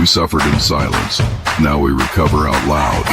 We suffered in silence. Now we recover out loud.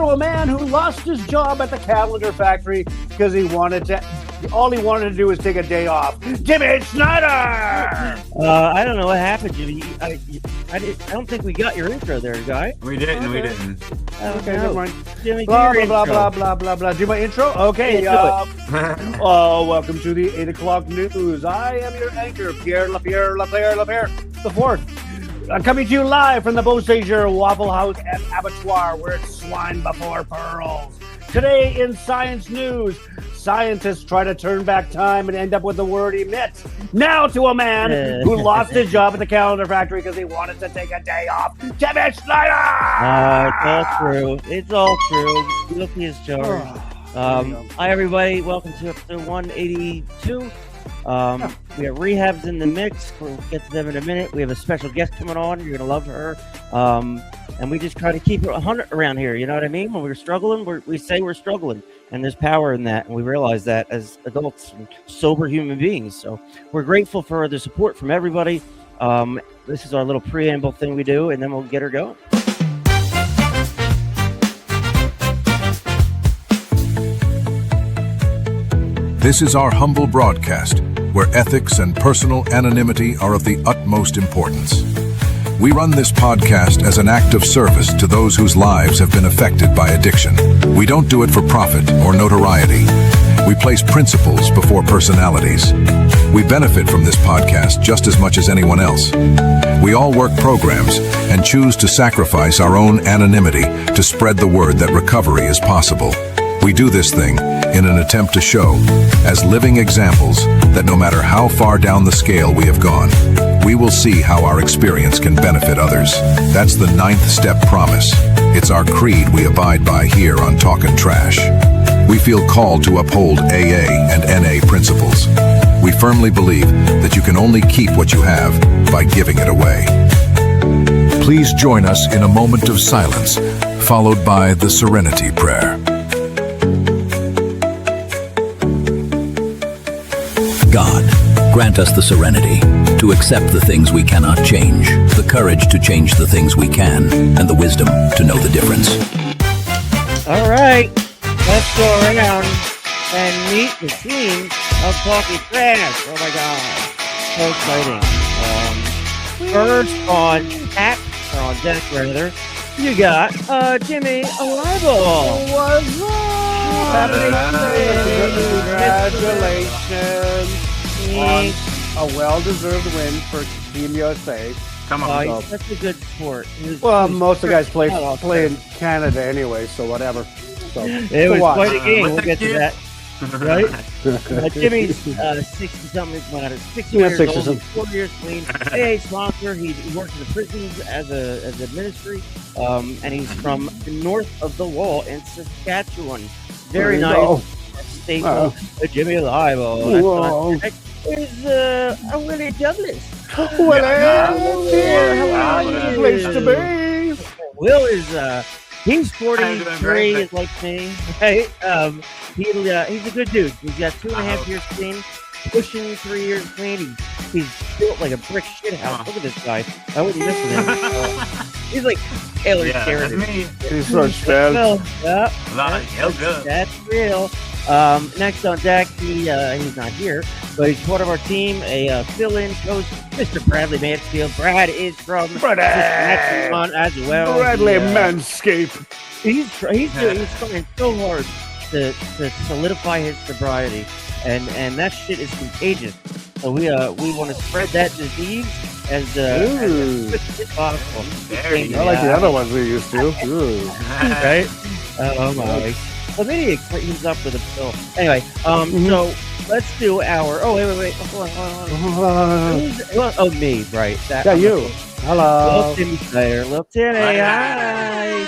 A man who lost his job at the calendar factory because all he wanted to do was take a day off. Jimmy Snyder! I don't know what happened, Jimmy. I don't think we got your intro there, guy. We didn't. Okay, never mind. Jimmy, blah, blah. Do my intro? Okay. Welcome to the 8 o'clock news. I am your anchor, Pierre Lapierre the fourth. Coming to you live from the Beausejour Waffle House and Abattoir, where it's swine before pearls. Today in science news, scientists try to turn back time and end up with the word emit. Now to a man who lost his job at the calendar factory because he wanted to take a day off. Jimmy Snyder! It's all true. Guilty as charged. Hi, everybody. Welcome to episode 182. We have Rehab's in the mix. We'll get to them in a minute. We have a special guest coming on. You're going to love her. And we just try to keep it 100 around here. You know what I mean? When we're struggling, we say we're struggling. And there's power in that. And we realize that as adults and sober human beings. So we're grateful for the support from everybody. This is our little preamble thing we do. And then we'll get her going. This is our humble broadcast, where ethics and personal anonymity are of the utmost importance. We run this podcast as an act of service to those whose lives have been affected by addiction. We don't do it for profit or notoriety. We place principles before personalities. We benefit from this podcast just as much as anyone else. We all work programs and choose to sacrifice our own anonymity to spread the word that recovery is possible. We do this thing in an attempt to show, as living examples, that no matter how far down the scale we have gone, we will see how our experience can benefit others. That's the 9th step promise. It's our creed we abide by here on Talkin' Trash. We feel called to uphold AA and NA principles. We firmly believe that you can only keep what you have by giving it away. Please join us in a moment of silence, followed by the Serenity Prayer. God, grant us the serenity to accept the things we cannot change, the courage to change the things we can, and the wisdom to know the difference. All right, let's go around and meet the team of Talkin' Trash. Oh my God, so exciting. First on deck rather, you got Jimmy Arrival. What's up? Congratulations on a well-deserved win for Team USA. Come on. He's such a good sport. Most of the guys play in Canada anyway, so whatever. So, it was quite a game. We'll get to that. Right? Jimmy's 60-something, 60 years old, 4 years clean. AA sponsor. He works in the prisons as a ministry, and he's from the north of the wall in Saskatchewan. Very nice. Staple. Jimmy Arrival. Is Willie Douglas. Place to be. Will is he's 43, like me. Right? He's a good dude. He's got 2.5 years clean, pushing 3 years clean. He's built like a brick shit house. Look at this guy. I wouldn't miss him. He's like Taylor Sheridan. He's so sad. That's real. Next on deck, he's not here, but he's part of our team, a fill-in coach, Mr. Bradley Mansfield. Brad is from Saskatchewan as well. Bradley Manscape. He's trying so hard to solidify his sobriety, and that shit is contagious. So we want to spread that disease as quickly as possible. Not like the other ones we used to. Right? Oh my. Well, maybe it cleans up with a pill. Anyway, so let's do our. Oh wait. Hold on. Oh, me, right? You. Hello. Little Timmy Slayer. Little Timmy. Hi.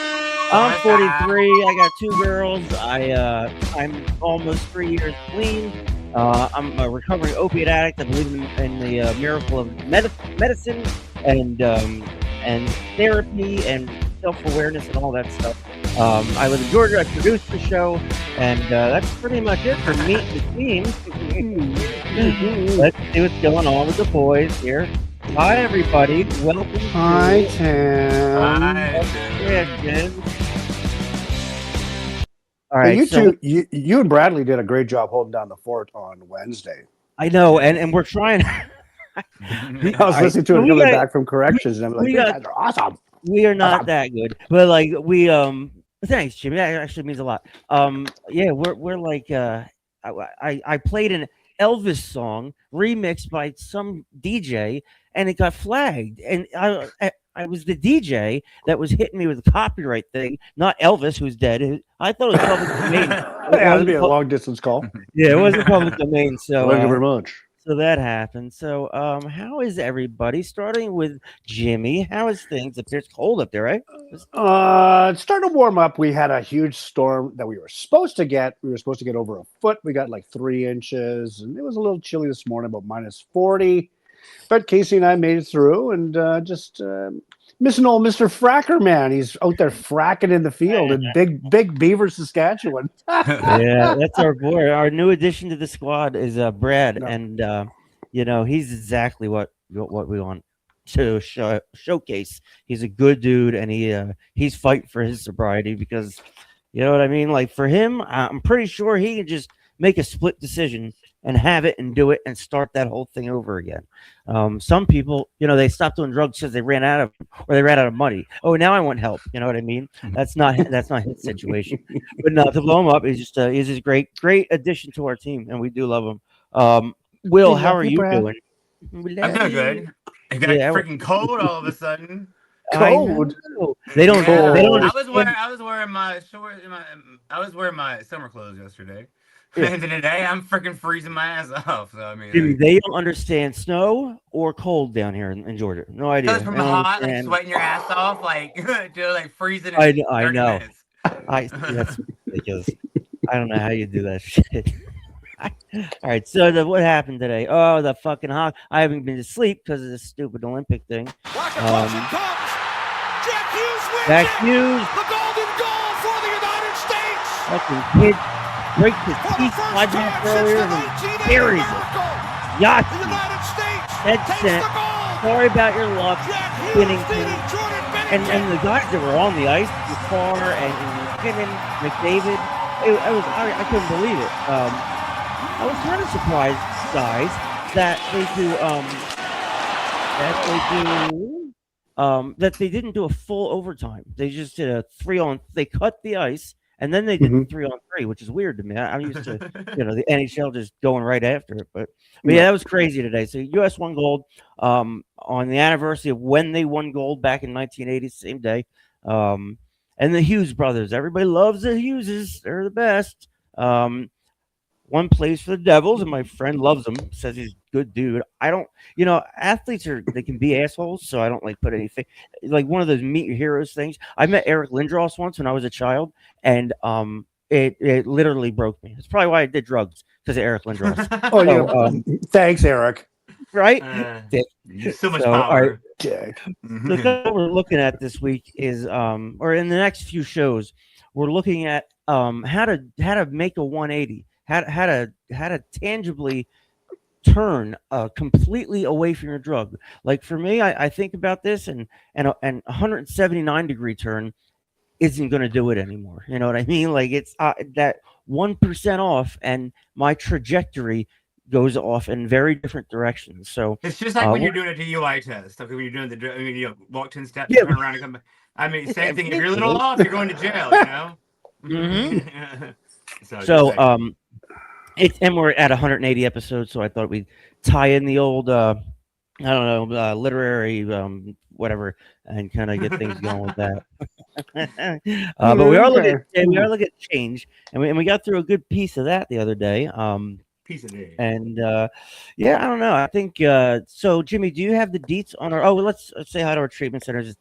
I'm 43. I got 2 girls. I'm almost 3 years clean. I'm a recovering opiate addict. I believe in the miracle of medicine and therapy and self-awareness and all that stuff. I live in Georgia. I produce the show, and that's pretty much it for me and the team. Let's see what's going on with the boys here. Hi, everybody. Welcome. Hi, Tim. Hi, Tim. All right, you and Bradley did a great job holding down the fort on Wednesday. I know, and we're trying. I was listening to it coming back from corrections, and I'm like, "You guys are awesome." We are not that good, but like we thanks, Jimmy. That actually means a lot. Yeah, we're like I played an Elvis song remixed by some DJ, and it got flagged, and I was the DJ that was hitting me with the copyright thing, not Elvis, who's dead. I thought it was public domain. Yeah, it'd be a long distance call. Yeah, it wasn't public domain. So thank you very much. So that happened. So how is everybody? Starting with Jimmy, how is things? It's cold up there, right? It's starting to warm up. We had a huge storm that we were supposed to get. We were supposed to get over a foot. We got like 3 inches, and it was a little chilly this morning, about -40. But Casey and I made it through, and just missing old Mr. Fracker Man. He's out there fracking in the field in Big Beaver, Saskatchewan. Yeah, that's our boy. Our new addition to the squad is Brad, and he's exactly what we want to showcase. He's a good dude, and he's fighting for his sobriety because, you know what I mean. Like for him, I'm pretty sure he can just make a split decision and have it and do it and start that whole thing over again. Some people, they stopped doing drugs because they ran out of money. Oh, now I want help. You know what I mean? That's not his situation. But no, to blow him up, he's a great addition to our team, and we do love him. Will, how are you doing? I'm doing good. It got freaking cold all of a sudden. Cold. They don't. I was wearing my shorts. I was wearing my summer clothes yesterday. And today I'm freaking freezing my ass off. So I mean, Jimmy, they don't understand snow or cold down here in Georgia. No idea. From the hot, like sweating your ass off, like freezing. I know. That's ridiculous. I don't know how you do that shit. All right. So what happened today? Oh, the fucking hot. I haven't been to sleep because of this stupid Olympic thing. Jack Hughes. The golden goal for the United States. Fucking kid. Breaks his teeth 5 minutes earlier and buries it. Yahtzee. Ed Cent. Sorry about your luck. Bennington. And the guys that were on the ice, McCarr and McKinnon, McDavid, I couldn't believe it. I was kind of surprised, guys, that they didn't do a full overtime. They just did a 3-on. They cut the ice. And then they did 3-on-3, which is weird to me. I'm used to, the NHL just going right after it. But yeah, that was crazy today. So U.S. won gold on the anniversary of when they won gold back in 1980, same day. And the Hughes brothers. Everybody loves the Hugheses. They're the best. One plays for the Devils, and my friend loves him. Says he's a good dude. I don't, athletes they can be assholes, so I don't put anything like one of those meet your heroes things. I met Eric Lindros once when I was a child, and it literally broke me. That's probably why I did drugs, because of Eric Lindros. Thanks, Eric. Right? So much power. Dick. So what we're looking at this week is, or in the next few shows, we're looking at how to make a 180. How to tangibly turn completely away from your drug. Like for me, I think about this, and a 179-degree turn isn't going to do it anymore. You know what I mean? Like it's that 1% off, and my trajectory goes off in very different directions. So it's just like when you're doing a DUI test. Like when you're doing you walk 10 steps, turn around and come back. I mean, same thing. If you're a little off, you're going to jail. Mm-hmm. So and we're at 180 episodes, so I thought we'd tie in the old I don't know, literary whatever, and kind of get things going with that. But we are looking at change, and we got through a good piece of that the other day. Piece of it. And yeah, I don't know. I think so. Jimmy, do you have the deets on our? Oh, well, let's say hi to our treatment centers.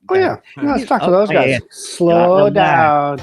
Oh yeah, let's talk to those guys. Yeah. Slow down.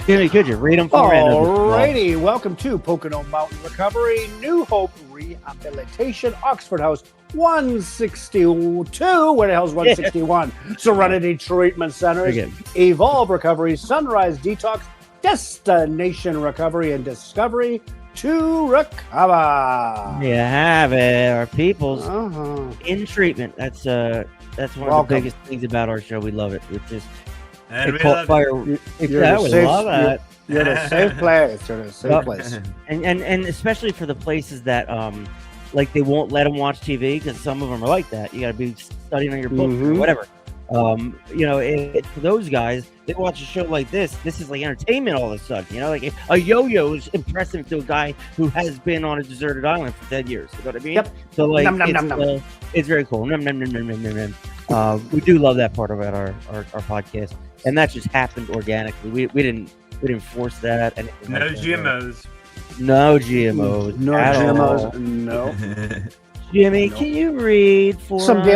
Jimmy, could you read them for me? Alrighty, welcome to Pocono Mountain Recovery, New Hope Rehabilitation, Oxford House 162. Where the hell's 161? Serenity Treatment Centers, Evolve Recovery, Sunrise Detox, Destination Recovery, and Discovery to Recover. You have it, our people's in treatment. That's one of the biggest things about our show. We love it. It's just. And it caught fire. You're in a safe place. You're in a safe place. And especially for the places that like they won't let them watch TV because some of them are like that. You got to be studying on your book or whatever. You know, for those guys, they watch a show like this. This is like entertainment all of a sudden. You know, like a yo-yo is impressive to a guy who has been on a deserted island for 10 years. You know what I mean? Yep. So like, it's very cool. We do love that part about our podcast. And that just happened organically. We didn't force that. And no GMOs. No GMOs. No GMOs. No. Jimmy, can you read for some us?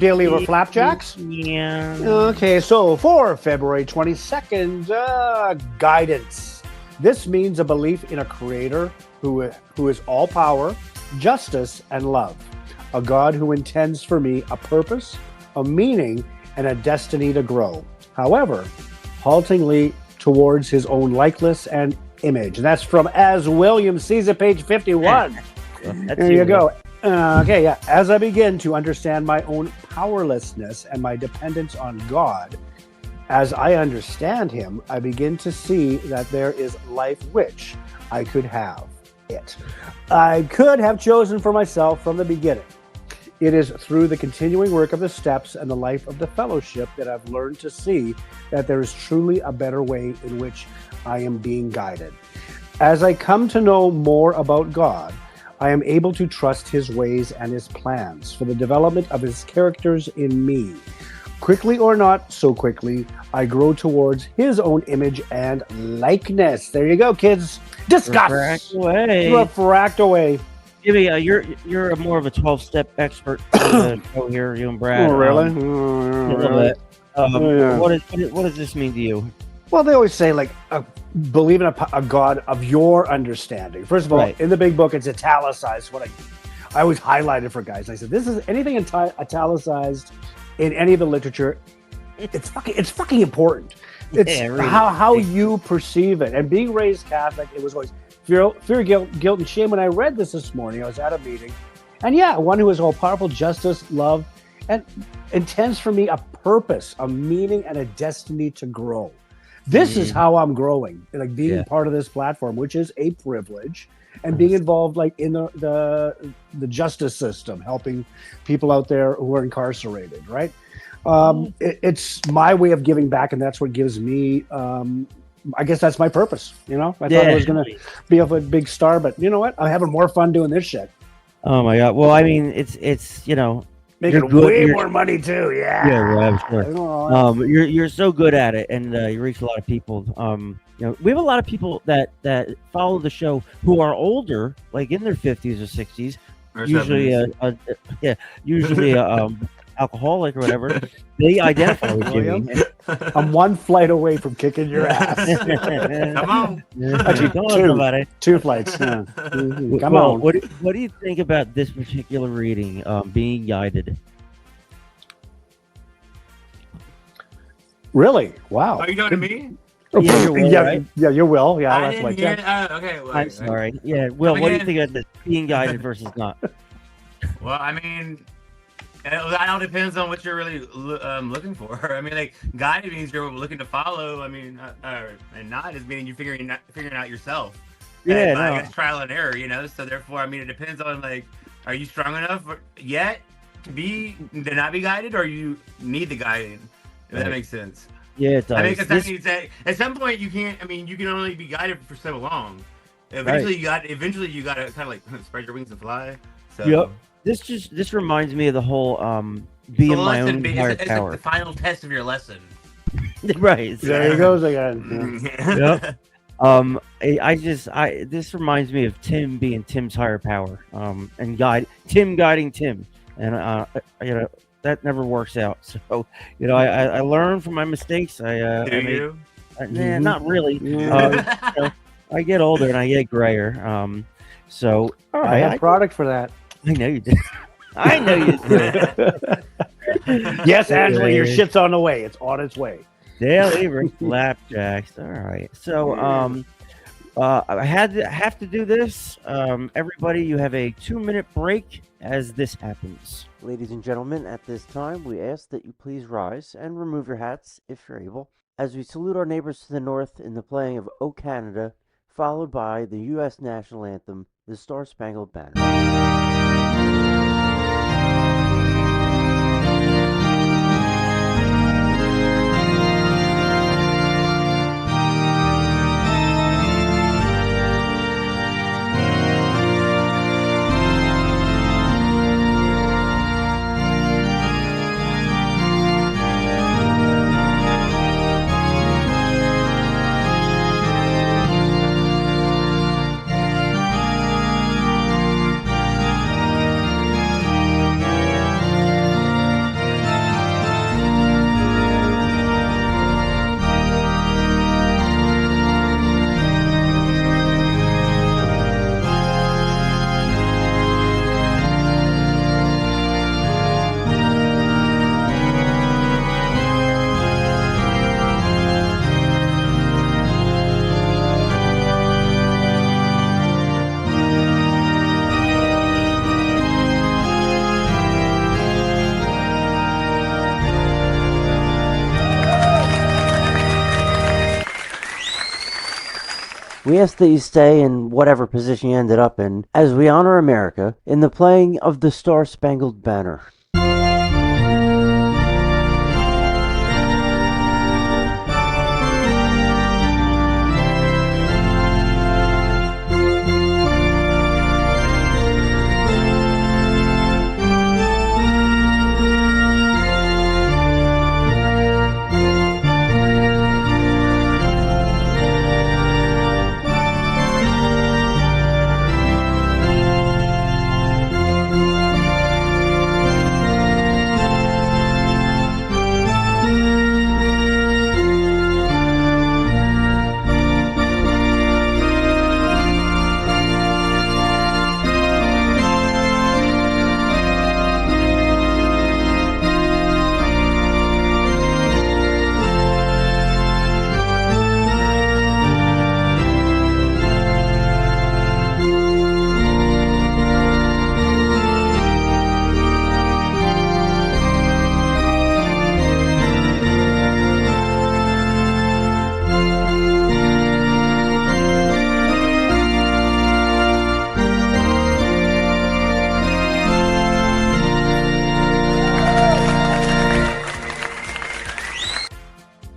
daily flapjacks? Yeah. Okay, so for February 22nd, guidance. This means a belief in a creator who is all power, justice, and love. A God who intends for me a purpose, a meaning, and a destiny to grow. However, haltingly towards his own likeness and image. And that's from As William sees it, page 51. There you go. Okay, yeah. As I begin to understand my own powerlessness and my dependence on God, as I understand him, I begin to see that there is life which I could have it. I could have chosen for myself from the beginning. It is through the continuing work of the steps and the life of the fellowship that I've learned to see that there is truly a better way in which I am being guided. As I come to know more about God, I am able to trust his ways and his plans for the development of his characters in me. Quickly or not so quickly, I grow towards his own image and likeness. There you go, kids. Discuss. Refract away. Jimmy, you're more of a 12-step expert here, you and Brad. Oh, really? A little bit. What does this mean to you? Well, they always say, like, believe in a God of your understanding. First of all, in the big book, it's italicized. What I always highlighted for guys. I said, this is anything italicized in any of the literature. It's fucking important. It's really how you perceive it. And being raised Catholic, it was always fear, guilt, and shame. When I read this morning, I was at a meeting, and one who is all powerful, justice, love, and intends for me a purpose, a meaning, and a destiny to grow. This is how I'm growing, like being part of this platform, which is a privilege, and being involved like in the justice system, helping people out there who are incarcerated, right? It's my way of giving back, and that's what gives me I guess that's my purpose. You know, I thought I was going to be a big star, but you know what? I'm having more fun doing this shit. Oh my God. Well, I mean, it's you know, making way more money too. Yeah, sure. You're so good at it, and you reach a lot of people. You know, we have a lot of people that follow the show who are older, like in their 50s or 60s, usually alcoholic or whatever. They identify with you. I'm one flight away from kicking your ass. Come on. Actually, two flights. Yeah. Come on. What do you think about this particular reading, being guided? Really? Wow. Are you going to me? Yeah, you will, right? Yeah, you will. Yeah, I that's didn't like hear, that. okay. Well, I'm sorry. Yeah, Will, what do you think of this being guided versus not? Well, I mean, it all depends on what you're really looking for. I mean, like, guided means you're looking to follow. I mean, and not as meaning you're figuring out yourself. Yeah, by, I no. guess, trial and error, So therefore, I mean, it depends on like, are you strong enough yet to not be guided, or you need the guiding? If that makes sense. Yeah, it does. I mean, because that means that at some point you can't. I mean, you can only be guided for so long. Eventually, you got to kind of like spread your wings and fly. So. Yep. This reminds me of the whole being my own higher it's power. like the final test of your lesson. Right. There he goes again. Yep. This reminds me of Tim being Tim's higher power. And Tim guiding Tim, and that never works out. So I learn from my mistakes. Not really. I get older and I get grayer. So I have product for that. I know you did. I know you did. Yes, Angela, your shit's on the way. It's on its way. Daily flapjacks. All right. So I have to do this. Everybody, you have a 2-minute break as this happens. Ladies and gentlemen, at this time, we ask that you please rise and remove your hats if you're able, as we salute our neighbors to the north in the playing of O Canada, followed by the U.S. national anthem, the Star-Spangled Banner. We ask that you stay in whatever position you ended up in as we honor America in the playing of the Star-Spangled Banner.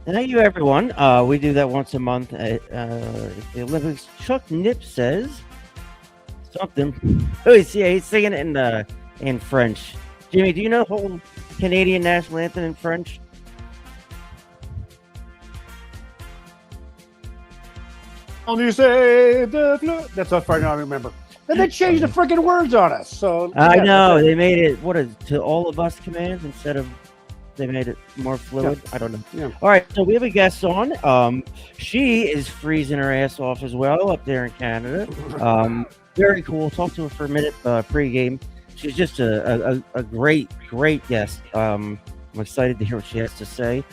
Thank you, everyone. We do that once a month at the Olympics. Chuck Nip says something. Oh, he's singing it in French. Jimmy, do you know the whole Canadian national anthem in French? That's how far now I remember. And they changed the freaking words on us. So I know they made it. What is to all of us commands instead of they made it more fluid. Yeah. I don't know. Yeah. All right, so we have a guest on. She is freezing her ass off as well up there in Canada. Very cool. Talk to her for a minute pre-game. She's just a great guest. I'm excited to hear what she has to say.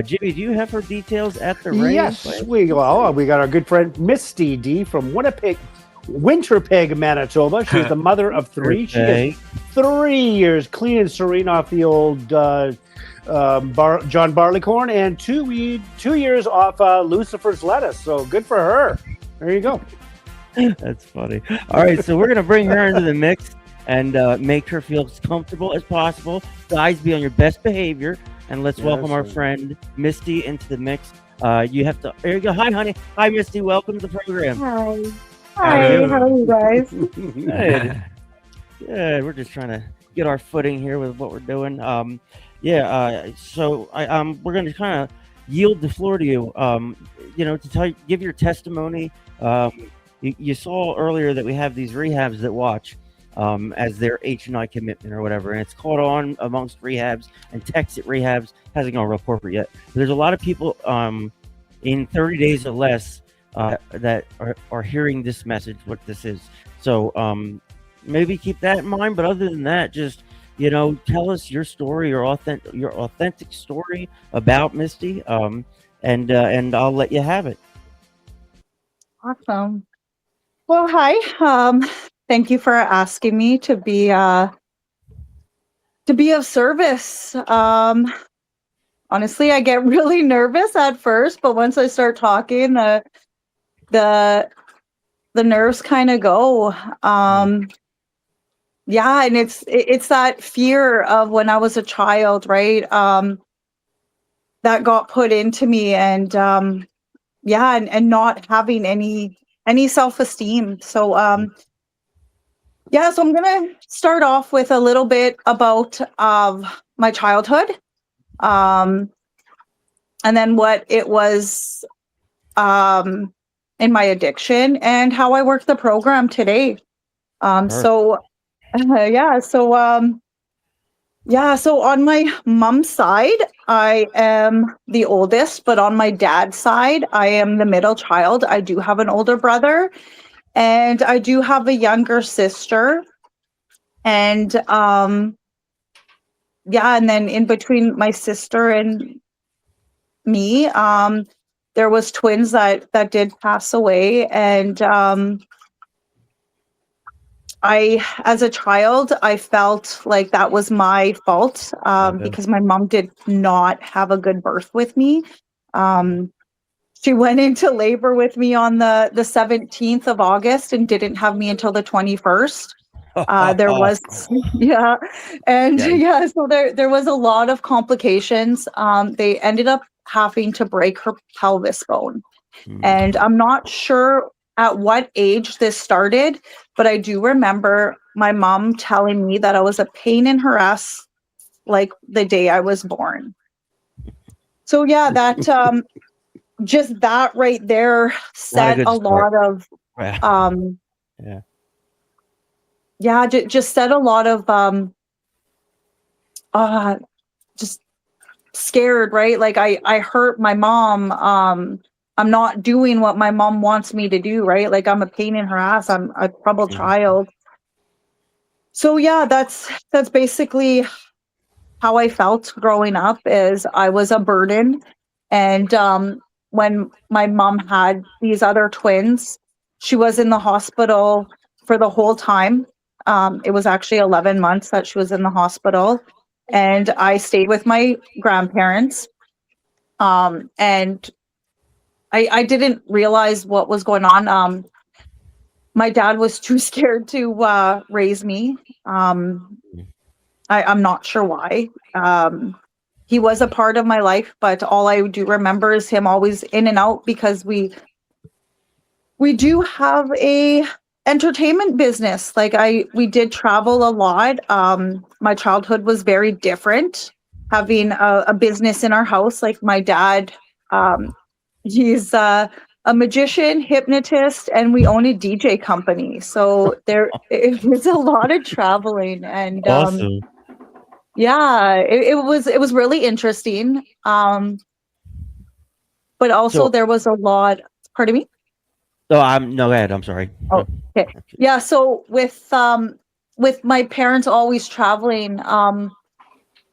Jimmy, do you have her details at the ring? Yes, we got our good friend Misty D from Winterpeg, Manitoba. She's the mother of 3. She is 3 years clean and serene off the old John Barleycorn, and 2 years off Lucifer's lettuce. So good for her. There you go. That's funny. All right, so we're gonna bring her into the mix and make her feel as comfortable as possible. Guys, be on your best behavior, and let's welcome our friend Misty into the mix. You have to. There you go. Hi, honey. Hi, Misty. Welcome to the program. Hi. Hi. How are you guys? Good. Good. We're just trying to get our footing here with what we're doing. So we're going to kind of yield the floor to you. To give your testimony. You saw earlier that we have these rehabs that watch as their H&I commitment or whatever, and it's caught on amongst rehabs and techs at rehabs. Hasn't gone real corporate yet. But there's a lot of people in 30 days or less that are hearing this message, what this is. So maybe keep that in mind. But other than that, just tell us your story, your authentic story about Misty, and I'll let you have it. Awesome. Well, hi. Thank you for asking me to be of service. Honestly, I get really nervous at first, but once I start talking, the nerves kind of go. Yeah, and it's that fear of when I was a child, right? That got put into me, and not having any self-esteem. So so I'm gonna start off with a little bit about my childhood, and then what it was in my addiction, and how I work the program today. So on my mom's side, I am the oldest, but on my dad's side, I am the middle child. I do have an older brother, and I do have a younger sister. And and then in between my sister and me, there was twins that did pass away, and as a child, I felt like that was my fault because my mom did not have a good birth with me. She went into labor with me on the 17th of August and didn't have me until the 21st. There was, so there was a lot of complications. They ended up having to break her pelvis bone. And I'm not sure at what age this started, but I do remember my mom telling me that I was a pain in her ass like the day I was born. So that just that right there set a lot of just said a lot of just scared, right? Like I hurt my mom. I'm not doing what my mom wants me to do, right? Like I'm a pain in her ass. I'm a troubled child. So that's basically how I felt growing up. Is I was a burden, and when my mom had these other twins, she was in the hospital for the whole time. It was actually 11 months that she was in the hospital, and I stayed with my grandparents. And I didn't realize what was going on. My dad was too scared to raise me. I'm not sure why. He was a part of my life, but all I do remember is him always in and out, because we do have a entertainment business. Like we did travel a lot. My childhood was very different, having a business in our house. Like my dad, he's a magician, hypnotist, and we own a DJ company. So it was a lot of traveling, and awesome. It was really interesting. But also there was a lot. Pardon me? No, go ahead. I'm sorry. Oh, okay. Yeah. So with my parents always traveling,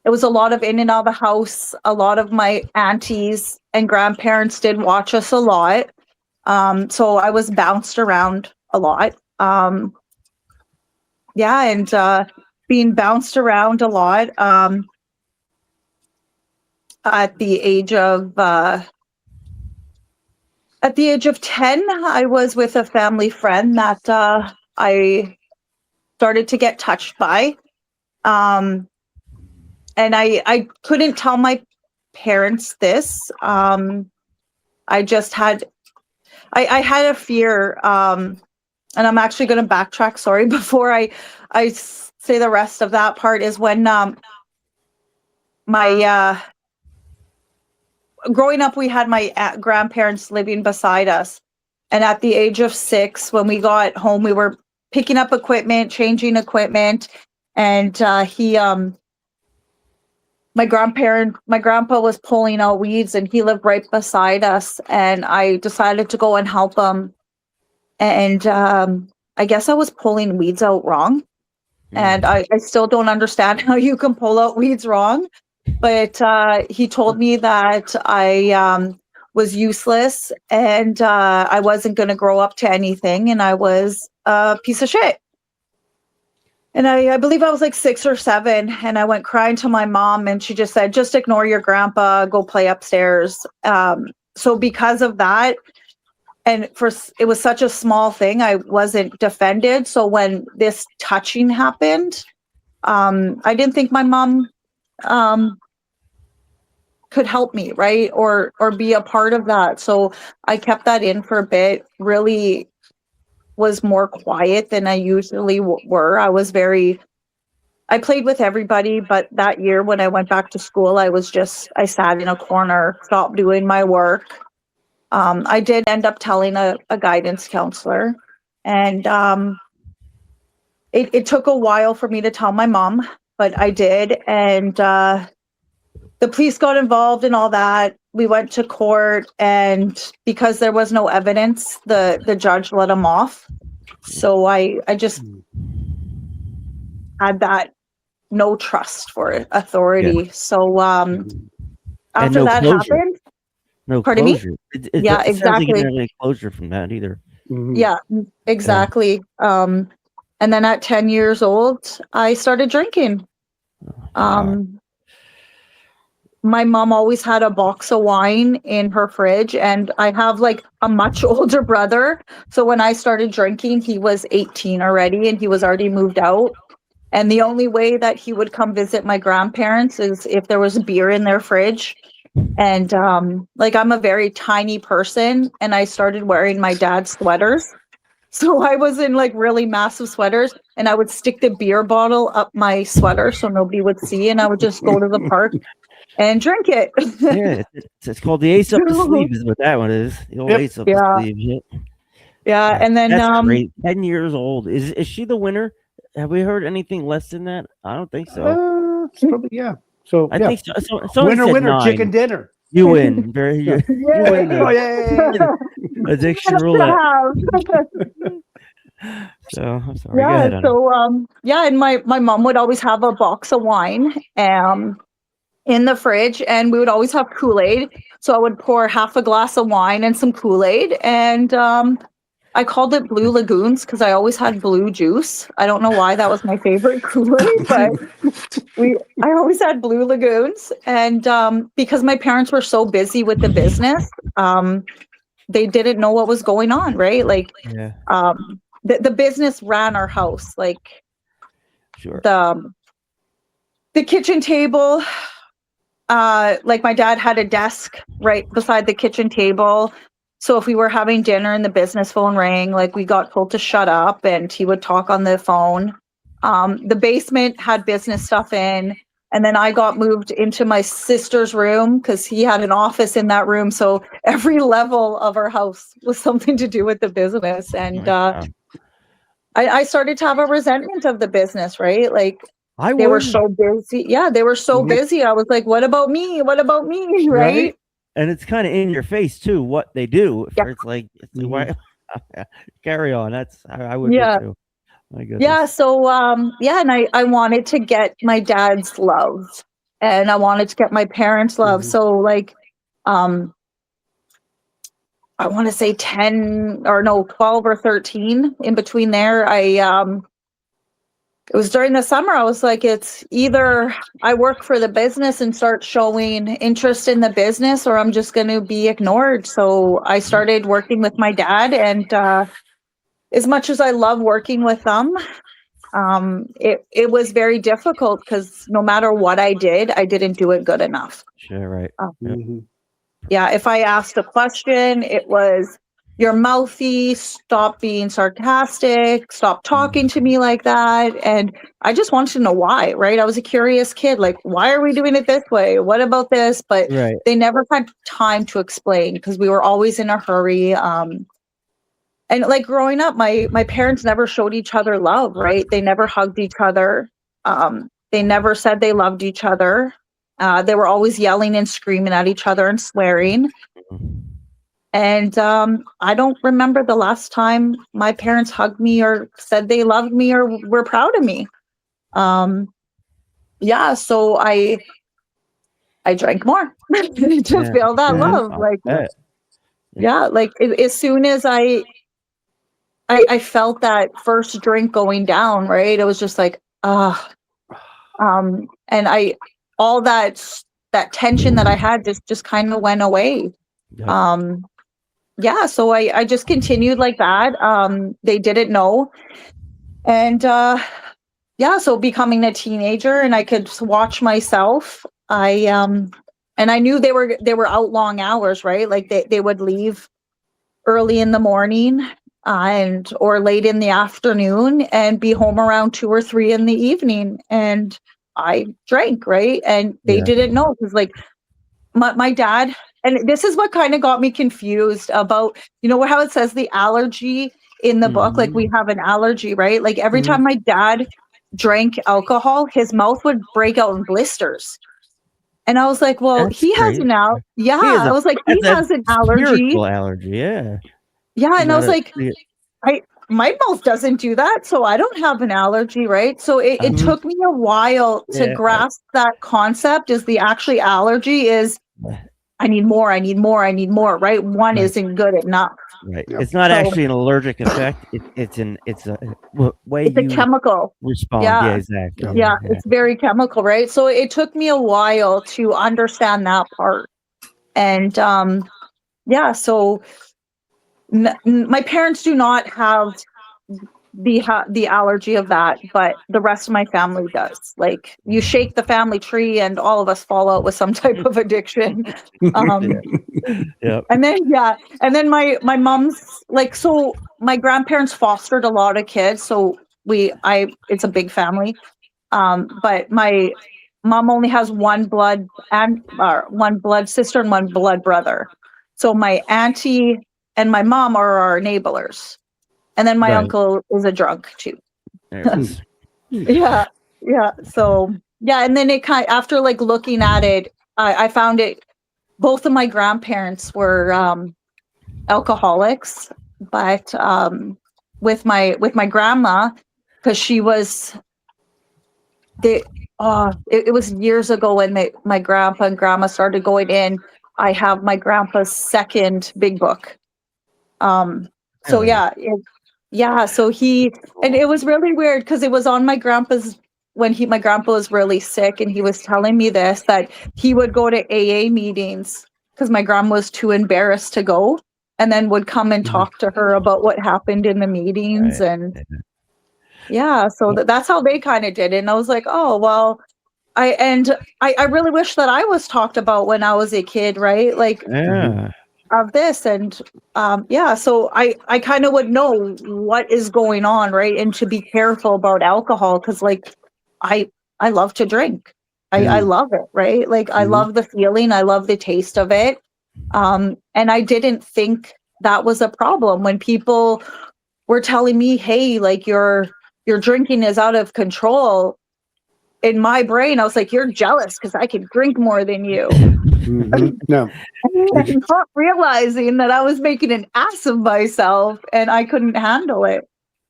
it was a lot of in and out of the house. A lot of my aunties and grandparents did watch us a lot. So I was bounced around a lot. And being bounced around a lot at the age of At the age of 10, I was with a family friend that I started to get touched by. And I couldn't tell my parents this. I just had, I had a fear, and I'm actually going to backtrack, sorry, before I say the rest of that part is when my growing up, we had my grandparents living beside us. And at the age of 6, when we got home, we were picking up equipment, changing equipment. And my grandpa was pulling out weeds, and he lived right beside us. And I decided to go and help him. And I guess I was pulling weeds out wrong. And I still don't understand how you can pull out weeds wrong. But he told me that I was useless, and I wasn't going to grow up to anything, and I was a piece of shit. And I believe I was like 6 or 7, and I went crying to my mom, and she just said, just ignore your grandpa, go play upstairs. So because of that, and it was such a small thing, I wasn't defended. So when this touching happened, I didn't think my mom could help me, right? Or be a part of that. So I kept that in for a bit, really was more quiet than I usually were. I played with everybody, but that year when I went back to school, I sat in a corner, stopped doing my work. I did end up telling a guidance counselor, and it took a while for me to tell my mom, but I did. And the police got involved in all that. We went to court, and because there was no evidence, the judge let him off. So I just had that no trust for authority. Yeah. So after no that closure. happened, no pardon closure. me? It Yeah, sounds exactly. like you didn't have any closure from that either. Mhm. Yeah, exactly. And then at 10 years old, I started drinking. My mom always had a box of wine in her fridge, and I have like a much older brother. So when I started drinking, he was 18 already, and he was already moved out. And the only way that he would come visit my grandparents is if there was beer in their fridge. And like, I'm a very tiny person, and I started wearing my dad's sweaters. So I was in like really massive sweaters, and I would stick the beer bottle up my sweater so nobody would see, and I would just go to the park and drink it. Yeah, it's called the ace up the sleeve is what that one is. The old ace up the sleeve. Yeah, and then that's great. 10 years old. Is she the winner? Have we heard anything less than that? I don't think so. Probably, yeah. So I think so. Winner, 9. chicken dinner. You win. You win. Oh, yeah. Addiction roulette. So I'm sorry. Yeah. Go ahead, so and my mom would always have a box of wine in the fridge, and we would always have Kool-Aid. So I would pour half a glass of wine and some Kool-Aid, and I called it Blue Lagoons because I always had blue juice. I don't know why that was my favorite Kool-Aid, but I always had Blue Lagoons. And because my parents were so busy with the business, they didn't know what was going on, right? Like, the business ran our house. Like, sure. The kitchen table, like my dad had a desk right beside the kitchen table. So if we were having dinner and the business phone rang, like, we got told to shut up, and he would talk on the phone. The basement had business stuff in, and then I got moved into my sister's room because he had an office in that room. So every level of our house was something to do with the business. And I started to have a resentment of the business, right? Like, they were so busy. Yeah, they were so busy. I was like, what about me? What about me? Right? And it's kind of in your face too, what they do. It's like, why? Carry on. That's I would too. My goodness. Yeah. So and I wanted to get my dad's love, and I wanted to get my parents' love. So like, I want to say 12 or 13. In between there, I it was during the summer. I was like, it's either I work for the business and start showing interest in the business, or I'm just going to be ignored. So I started working with my dad, and as much as I love working with them, it was very difficult because no matter what I did, I didn't do it good enough. Sure, right. Yeah, if I asked a question, it was, you're mouthy, stop being sarcastic, stop talking to me like that. And I just wanted to know why, right? I was a curious kid, like, why are we doing it this way? What about this? But Right. they never had time to explain because we were always in a hurry. And like growing up, my parents never showed each other love, right? They never hugged each other. They never said they loved each other. They were always yelling and screaming at each other and swearing. And I don't remember the last time my parents hugged me or said they loved me or were proud of me. Yeah, so I drank more to feel that love. Like, yeah, like as soon as I felt that first drink going down, right? It was just like, and all that tension that I had just kind of went away. Yeah, so I just continued like that. They didn't know. And yeah, so becoming a teenager, and I could watch myself. And I knew they were out long hours, right? Like they would leave early in the morning or late in the afternoon and be home around 2 or 3 in the evening. And I drank, right? And they didn't know, because like my dad, and this is what kind of got me confused about, how it says the allergy in the book, like we have an allergy, right? Like every time my dad drank alcohol, his mouth would break out in blisters. And I was like, well, That's he has crazy. an allergy. Yeah, I was like, he has an allergy. Spiritual allergy, yeah. Yeah, and I was like, my mouth doesn't do that, so I don't have an allergy, right? So it took me a while to grasp that concept, is the actually allergy is, I need more, right? One isn't good enough. Right. Yep. It's not actually an allergic effect. It's a way it's a chemical respond. Yeah, exactly. Yeah, it's very chemical, right? So it took me a while to understand that part. And yeah, so my parents do not have the allergy of that, but the rest of my family does. Like, you shake the family tree and all of us fall out with some type of addiction. And then my mom's like, so my grandparents fostered a lot of kids, so it's a big family. But my mom only has one blood sister and one blood brother. So my auntie and my mom are our enablers. And then my uncle is a drunk too. Yeah. So yeah, and then it after like looking at it, I found it. Both of my grandparents were alcoholics, but with my grandma, because she was it was years ago when my grandpa and grandma started going in. I have my grandpa's second big book. So so and it was really weird because it was on my grandpa's my grandpa was really sick, and he was telling me that he would go to AA meetings because my grandma was too embarrassed to go, and then would come and talk to her about what happened in the meetings. And so that's how they kind of did it. And I was like, oh, well, I really wish that I was talked about when I was a kid, right? Like, of this. And so I kind of would know what is going on, right? And to be careful about alcohol, because like I love to drink. I love it, right? Like I love the feeling, I love the taste of it. And I didn't think that was a problem when people were telling me, hey, like your drinking is out of control. In my brain, I was like, you're jealous because I can drink more than you. No. And not realizing that I was making an ass of myself and I couldn't handle it.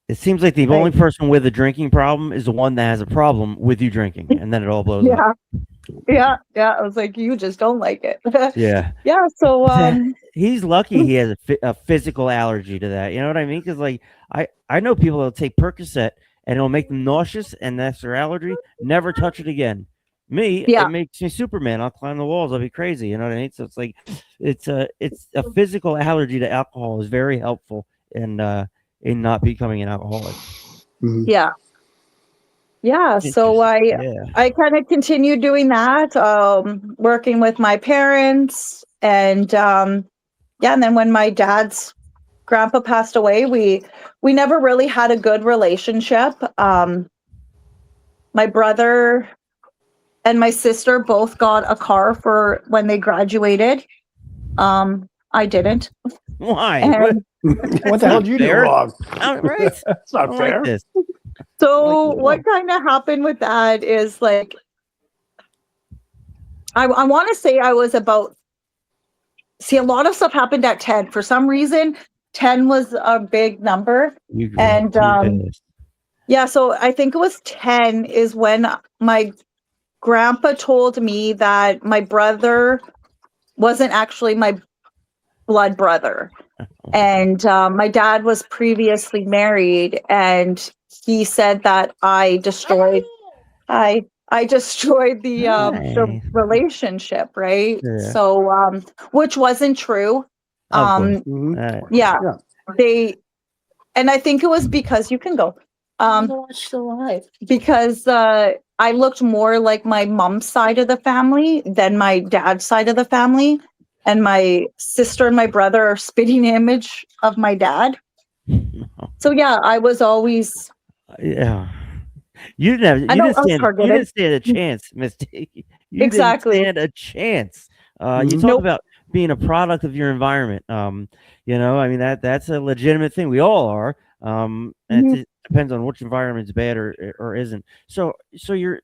It seems like the only person with a drinking problem is the one that has a problem with you drinking, and then it all blows up. Yeah. I was like, you just don't like it. Yeah. So he's lucky he has a physical allergy to that. You know what I mean? Because like I know people that'll take Percocet and it'll make them nauseous, and that's their allergy. Never touch it again. Me, Yeah. it makes me Superman. I'll climb the walls. I'll be crazy. You know what I mean? So it's like, it's a physical allergy to alcohol is very helpful in not becoming an alcoholic. Yeah. Yeah. So Yeah. I kind of continued doing that, working with my parents, and and then when my dad's grandpa passed away, we never really had a good relationship. My brother and my sister both got a car for when they graduated. I didn't. Why? And What the hell did you do Fair. wrong? Right? That's I not don't fair. like this. so Like, what kind of happened with that is like, I want to say I was about, see, a lot of stuff happened at 10. For some reason, 10 was a big number. You grew And up too fast. yeah, so I think it was 10 is when my grandpa told me that my brother wasn't actually my blood brother. And my dad was previously married, and he said that I destroyed the Hi. relationship, right? Yeah. So which wasn't true. Of course. Mhm. All right. Yeah. Yeah. They, and I think it was because you can go. Because I looked more like my mom's side of the family than my dad's side of the family. And my sister and my brother are spitting image of my dad. So yeah, I was always, Yeah. You didn't I have, you know didn't I was stand you targeted. didn't stand a chance, Misty. You didn't Exactly. stand a chance. You Mhm. talk Nope. about being a product of your environment. You know, I mean that's a legitimate thing. We all are. And Mhm. it depends on which environment's bad or isn't. So you're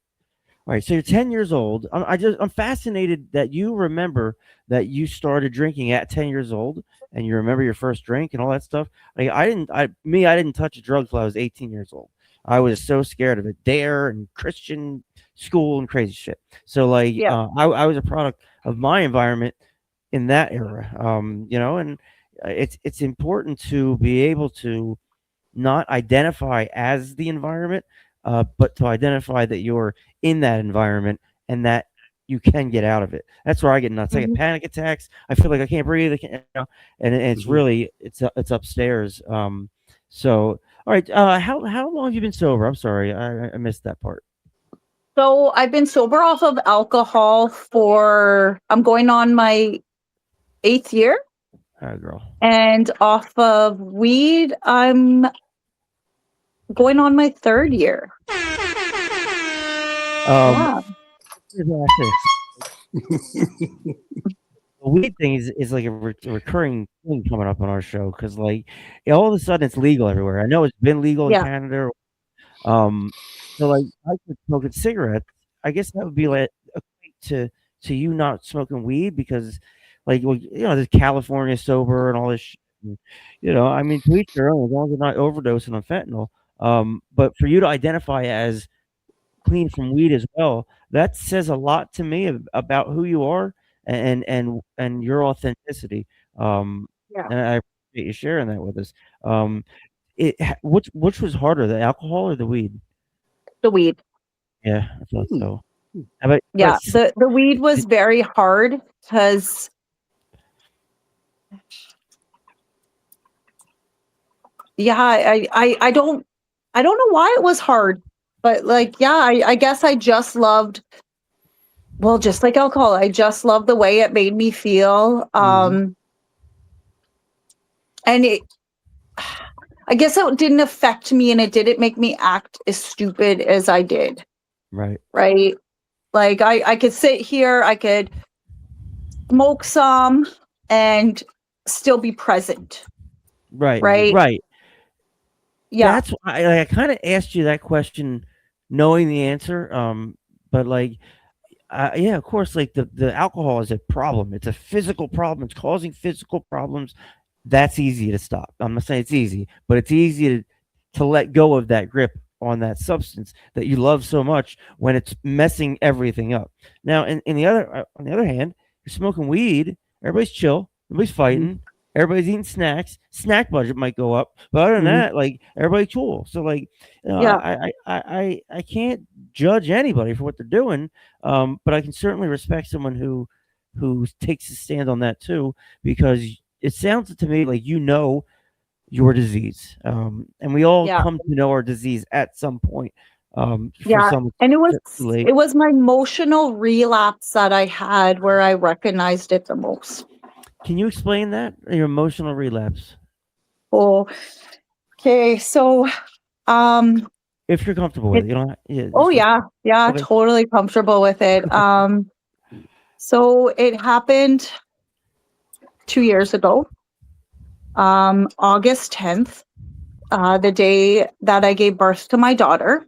all right. So you're 10 years old. I'm fascinated that you remember that you started drinking at 10 years old, and you remember your first drink and all that stuff. Like I didn't touch a drug till I was 18 years old. I was so scared of it. Dare and Christian school and crazy shit. So like, Yeah. I was a product of my environment in that era. You know, and it's important to be able to not identify as the environment, but to identify that you're in that environment and that you can get out of it. That's where I get nuts. I get Mhm. panic attacks. I feel like I can't breathe. I can't, you know, and it's Mhm. really it's upstairs. So all right, how long have you been sober? I'm sorry, I missed that part. So I've been sober off of alcohol for, I'm going on my 8th year, Oh, girl. and off of weed, I'm going on my 3rd year. Um, Yeah. here's what I think. The weed thing is like a recurring thing coming up on our show because like all of a sudden it's legal everywhere. I know it's been legal in Yeah. Canada. Um, so like I could smoking cigarettes. I guess that would be like equate to you not smoking weed because like well, you know, there's California sober and all this shit. And, you know, I mean, to each their own as long as they're not overdosing on fentanyl. But for you to identify as clean from weed as well, that says a lot to me about who you are and your authenticity. Yeah. And I appreciate you sharing that with us. Um, which was harder, the alcohol or the weed? The weed. Yeah, I thought Hmm. so. How about Yeah. The weed was very hard because, yeah, I don't know why it was hard, but like, yeah, I guess I just loved, well, just like alcohol, I just loved the way it made me feel. Mhm. And it, I guess it didn't affect me, and it didn't make me act as stupid as I did. right, Right. Like I could sit here, I could smoke some and still be present. right, Right. right. Yeah. That's why I kind of asked you that question, knowing the answer. But like, yeah, of course, like the alcohol is a problem. It's a physical problem. It's causing physical problems. That's easy to stop. I'm not saying it's easy, but it's easy to let go of that grip on that substance that you love so much when it's messing everything up. Now, in the other on the other hand, you're smoking weed. Everybody's chill. Nobody's fighting. Everybody's eating snacks. Snack budget might go up, but other than Mhm. that, like everybody's cool. So like, Yeah. I can't judge anybody for what they're doing, but I can certainly respect someone who takes a stand on that too, because it sounds to me like your disease, and we all Yeah. come to know our disease at some point. For Yeah. some, And it's too late. it was my emotional relapse that I had where I recognized it the most. Can you explain that? Your emotional relapse, Oh, okay. So, if you're comfortable with it. You don't. Yeah. oh yeah, yeah, Okay. totally comfortable with it. So it happened 2 years ago, August 10th, the day that I gave birth to my daughter.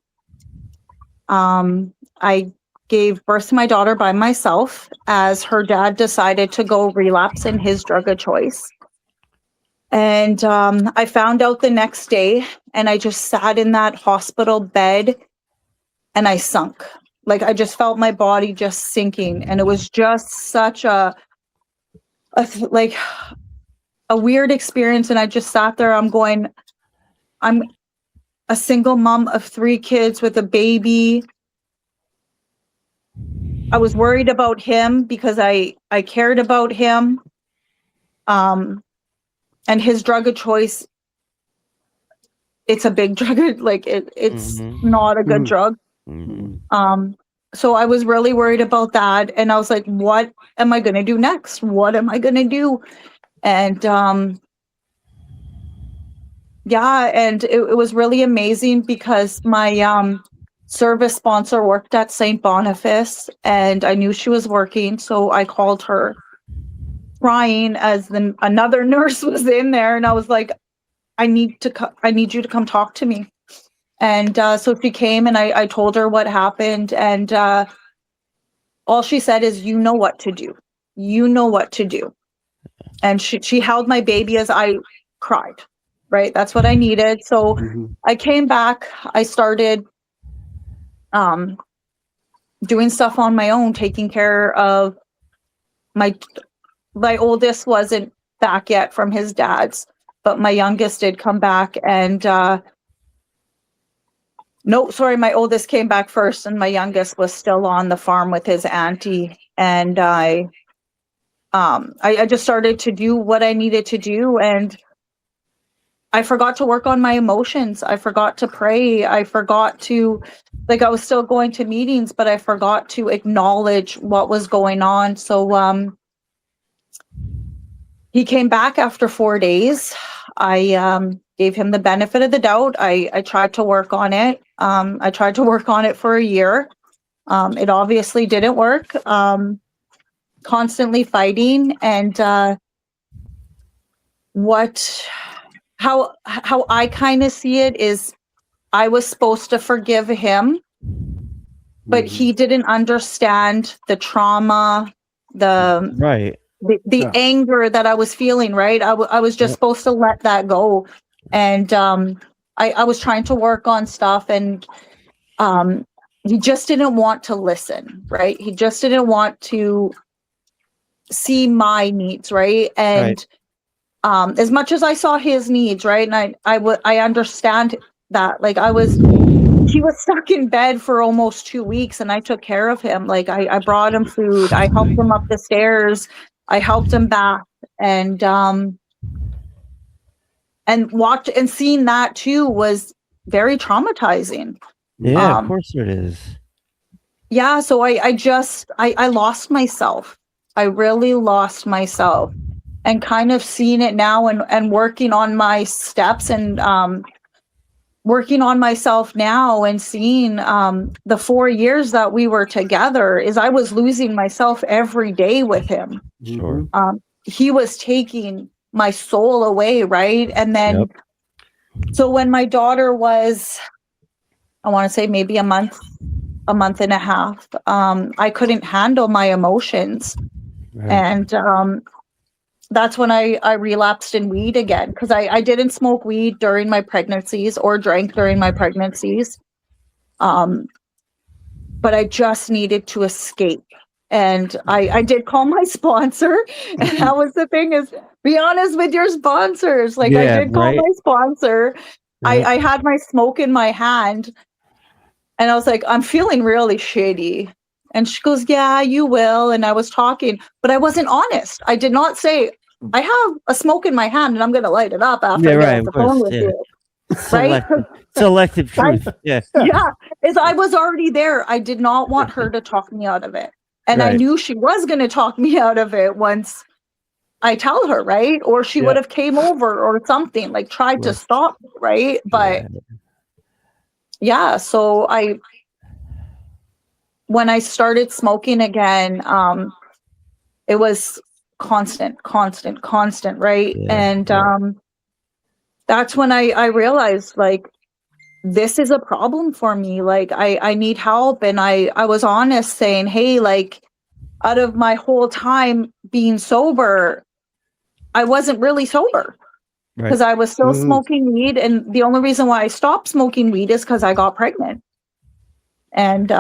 I gave birth to my daughter by myself as her dad decided to go relapse in his drug of choice. And I found out the next day, and I just sat in that hospital bed and I sunk. Like I just felt my body just sinking, and it was just such a weird experience. And I just sat there. I'm a single mom of 3 kids with a baby. I was worried about him because I cared about him. And his drug of choice, it's a big drug. Like it's not a good drug. So I was really worried about that. And I was like, what am I going to do next? What am I going to do? And yeah, and it was really amazing because my service sponsor worked at St. Boniface, and I knew she was working. So I called her crying as another nurse was in there. And I was like, I need you to come talk to me. And so she came, and I told her what happened. And all she said is, you know what to do. You know what to do. And she held my baby as I cried, right? That's what I needed. So I came back. I started doing stuff on my own, taking care of my oldest wasn't back yet from his dad's, but my youngest did come back. And no, sorry, my oldest came back first, and my youngest was still on the farm with his auntie. And I just started to do what I needed to do, and I forgot to work on my emotions. I forgot to pray. I forgot to, I was still going to meetings, but I forgot to acknowledge what was going on. So he came back after 4 days. I gave him the benefit of the doubt. I tried to work on it. I tried to work on it for a year. It obviously didn't work. Constantly fighting. And how I kind of see it is, I was supposed to forgive him, but he didn't understand the trauma, the anger that I was feeling, right? I was just supposed to let that go. And I was trying to work on stuff, and he just didn't want to listen, right? He just didn't want to see my needs, right? And as much as I saw his needs, right? And I understand that. He was stuck in bed for almost 2 weeks, and I took care of him. I brought him food. I helped him up the stairs. I helped him back, and seeing that too was very traumatizing. Yeah, of course it is. Yeah, so I lost myself. I really lost myself, and kind of seeing it now, and working on my steps, and working on myself now, and seeing the 4 years that we were together, is I was losing myself every day with him. Sure. He was taking my soul away, right? And then, so when my daughter was, I want to say maybe a month and a half, I couldn't handle my emotions. Right. And that's when I relapsed in weed again, because I didn't smoke weed during my pregnancies or drank during my pregnancies. But I just needed to escape. And I did call my sponsor, and that was the thing is, be honest with your sponsors. Like I Yeah, did call right. my sponsor. Right. I had my smoke in my hand, and I was like, I'm feeling really shitty. And she goes, yeah, you will. And I was talking, but I wasn't honest. I did not say, I have a smoke in my hand and I'm going to light it up after Yeah, I get right, off the of course, phone with yeah. you. Right? Selective Right? truth. Yeah. Yeah. Is I was already there. I did not want her to talk me out of it. And I Right. knew she was going to talk me out of it once I tell her, right? Or she would have came over or something, like tried to stop me, right? But yeah, so when I started smoking again, it was constant, right? And that's when I realized, like, this is a problem for me. Like, I need help. And I was honest saying, hey, like, out of my whole time being sober, I wasn't really sober because I was still smoking weed. And the only reason why I stopped smoking weed is because I got pregnant. And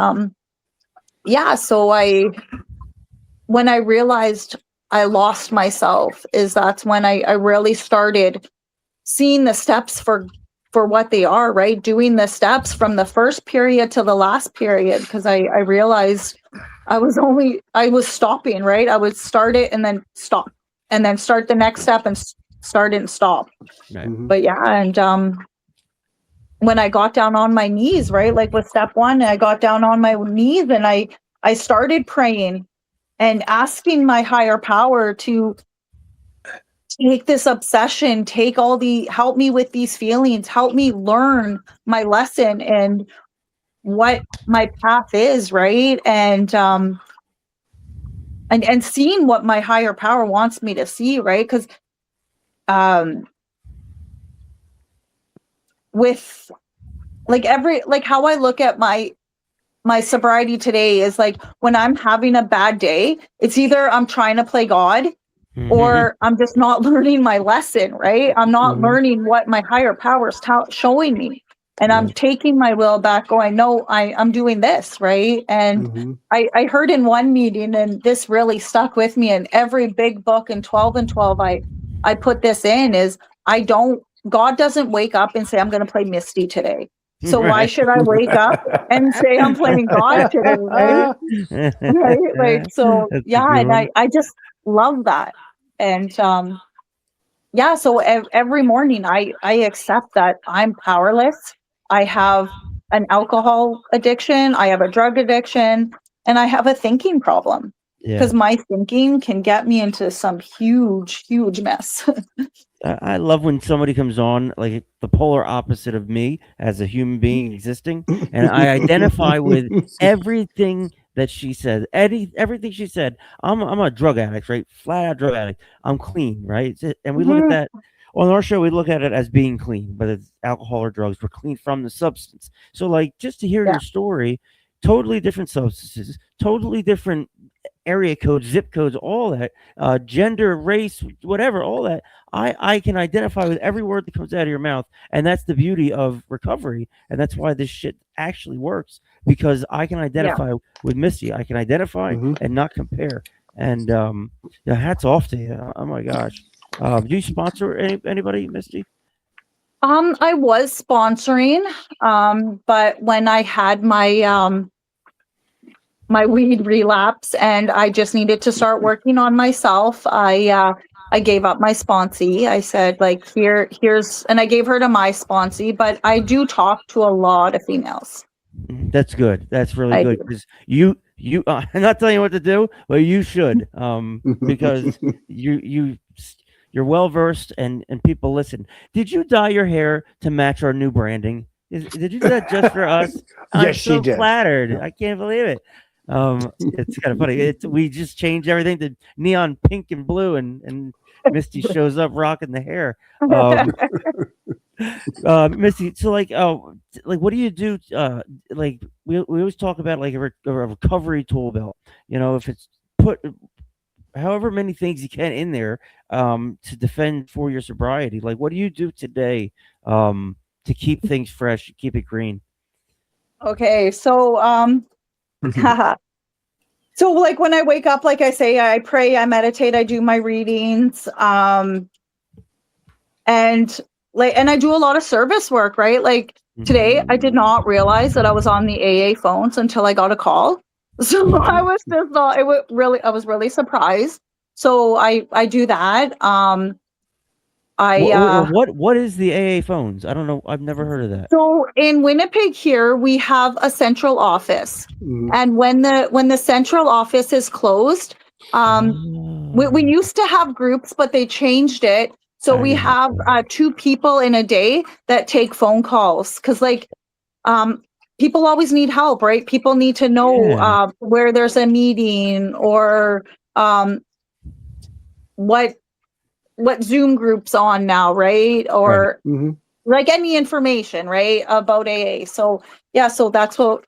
yeah, so when I realized I lost myself, that's when I really started seeing the steps for what they are, right? Doing the steps from the first period to the last period, because I realized I was stopping, right? I would start it and then stop, and then start the next step and start and stop. Right. But yeah, and when I got down on my knees, right? Like with step one, I got down on my knees and I started praying and asking my higher power to take this obsession, help me with these feelings, help me learn my lesson and what my path is, right? And seeing what my higher power wants me to see, right? Because with like how I look at my sobriety today is like when I'm having a bad day, it's either I'm trying to play God or I'm just not learning my lesson, right? I'm not learning what my higher power is showing me. And I'm taking my will back going, no, I'm doing this, right? And I heard in one meeting, and this really stuck with me, and every big book in 12 and 12, I put this in, is God doesn't wake up and say, I'm going to play Misty today. So why should I wake up and say I'm playing God today, right? Right? Like, so yeah, and I just love that. And yeah, so every morning I accept that I'm powerless. I have an alcohol addiction, I have a drug addiction, and I have a thinking problem. Because my thinking can get me into some huge mess. I love when somebody comes on like the polar opposite of me as a human being existing, and I identify with everything that she said. Everything she said. I'm a drug addict, right? Flat out drug addict. I'm clean, right? And we look at that on our show. We look at it as being clean, whether it's alcohol or drugs. We're clean from the substance. So, like, just to hear your story, totally different substances, totally different area codes, zip codes, all that, gender, race, whatever, all that. I can identify with every word that comes out of your mouth, and that's the beauty of recovery, and that's why this shit actually works, because I can identify with Misty. I can identify and not compare. And yeah, hats off to you. Oh my gosh. Do you sponsor anybody, Misty? I was sponsoring, but when I had my my weed relapse and I just needed to start working on myself, I gave up my sponsee. I said, like, here's, and I gave her to my sponsee, but I do talk to a lot of females. That's good. That's really good, because you I'm not telling you what to do, but you should, because you're well versed and people listen. Did you dye your hair to match our new branding? Did you do that just for us? I'm Yes, so she did. flattered. I can't believe it. It's kind of funny. We just changed everything to neon pink and blue, and Misty shows up rocking the hair. Misty, so like what do you do? Like we always talk about like a recovery tool belt. You know, if it's put however many things you can in there to defend for your sobriety. Like, what do you do today to keep things fresh, keep it green? Okay, so So like when I wake up, like I say, I pray, I meditate, I do my readings, and I do a lot of service work, right? Like today, I did not realize that I was on the AA phones until I got a call. So I was just not, I was really surprised. So I do that. What is the AA phones? I don't know. I've never heard of that. So in Winnipeg here, we have a central office. And when the central office is closed, we used to have groups, but they changed it. So we have 2 people in a day that take phone calls because people always need help, right? People need to know where there's a meeting or what Zoom group's on now, right? Or like any information, right, about AA. So yeah, so that's what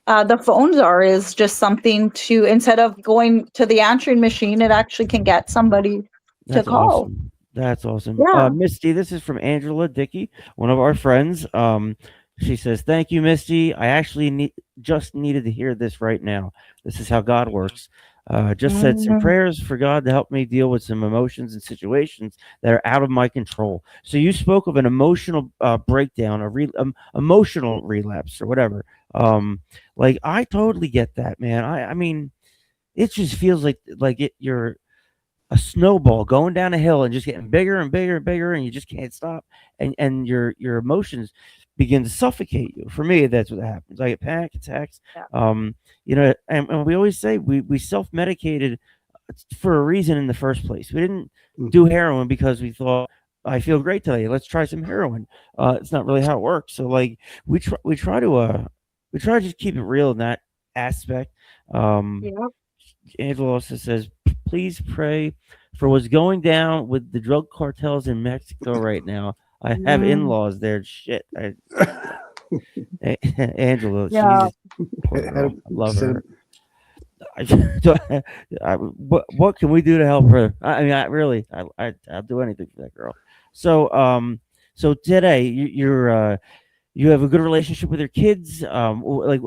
the phones are, is just something to, instead of going to the answering machine, it actually can get somebody to call. Awesome. That's awesome. Yeah. Misty, this is from Angela Dickey, one of our friends. She says, "Thank you, Misty. I actually just needed to hear this right now. This is how God works. Just said some prayers for God to help me deal with some emotions and situations that are out of my control." So you spoke of an emotional breakdown, emotional relapse, or whatever. Like I totally get that, man. I mean, it just feels like you're a snowball going down a hill and just getting bigger and bigger and bigger, and you just can't stop, and your emotions begin to suffocate you. For me, that's what happens. I get panic attacks. And we always say we self-medicated for a reason in the first place. We didn't do heroin because we thought, I feel great today, let's try some heroin. It's not really how it works. So like we try to just keep it real in that aspect. Angela also says, "Please pray for what's going down with the drug cartels in Mexico right now. I have in-laws there." Shit. Angela, she's poor girl. I love her. What can we do to help her? I mean, I'll do anything for that girl. So, so today you have a good relationship with your kids. Like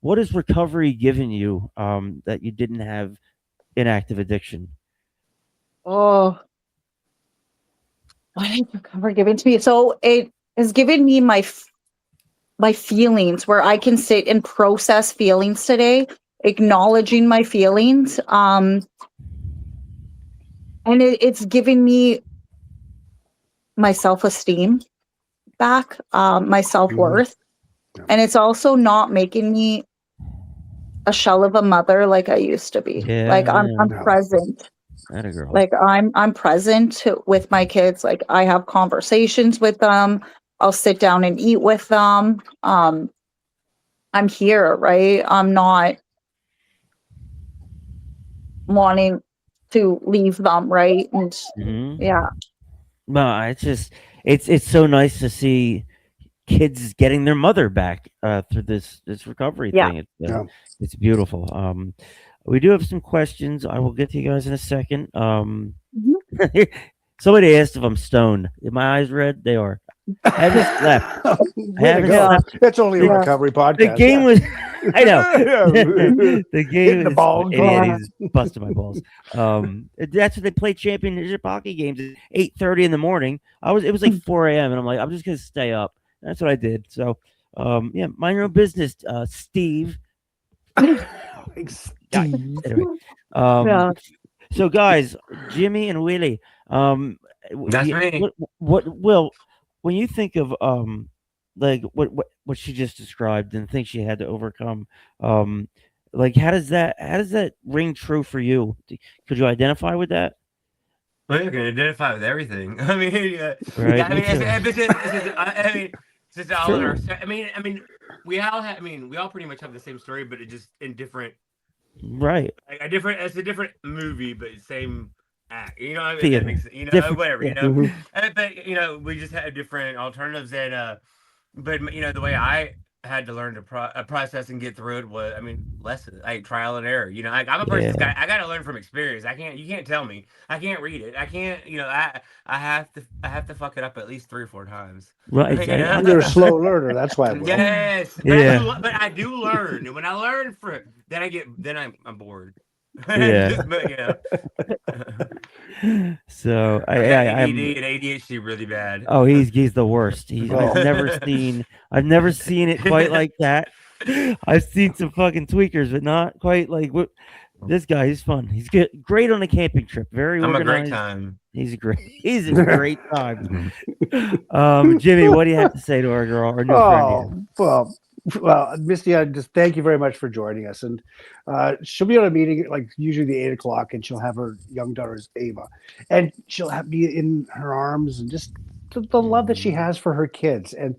what is recovery given you that you didn't have in active addiction? Oh, what is recovery given to me? So it has given me my feelings, where I can sit and process feelings today, acknowledging my feelings. And it's giving me my self-esteem back, my self-worth. And it's also not making me a shell of a mother like I used to be. Yeah, like I'm present. That a girl. Like I'm present with my kids. Like I have conversations with them. I'll sit down and eat with them. I'm here, right? I'm not wanting to leave them, right? And yeah. No, it's so nice to see kids getting their mother back through this recovery thing. It's beautiful. We do have some questions. I will get to you guys in a second. Somebody asked if I'm stoned. Are my eyes red? They are. I haven't slept. It's only a recovery podcast. The game was. I know. The game Hitting the ball. He's busted my balls. That's what they play championship hockey games at 8:30 in the morning. It was like 4 a.m. and I'm like, I'm just gonna stay up. That's what I did. So, yeah, mind your own business, Steve. Anyway, so guys, Jimmy and Willie, that's me. What Will, when you think of like what she just described and things she had to overcome, like how does that ring true for you? Could you identify with that? Well, you can identify with everything. I mean, right? Yeah, I mean, it's just all in our. I mean, we all pretty much have the same story, but it just in different. Right. Like it's a different movie, but same act. You know, what I mean? Theater. Whatever. You know, but we just have different alternatives, and but the way I had to learn to process and get through it was, I mean, lessons, like trial and error. You know, like I'm a person Yeah. I got to learn from experience. You can't tell me. I can't read it. I can't, you know, I have to fuck it up at least 3 or 4 times. Right. You know? You're a slow learner. That's why. Will. Yes, Yeah. but I do learn. And when I learn from it, then I'm bored. Yeah. But you know, So I got I'm. ADD and ADHD really bad. Oh, he's the worst. Oh. I've never seen it quite like that. I've seen some fucking tweakers, but not quite like what this guy. He's fun. He's great on a camping trip. Very I'm a organized. great time. He's a great time. Jimmy, what do you have to say to our girl, our new friend? Well, Misty, I just thank you very much for joining us. And she'll be on a meeting like usually the 8:00, and she'll have her young daughter's Ava, and she'll be in her arms and just the love that she has for her kids and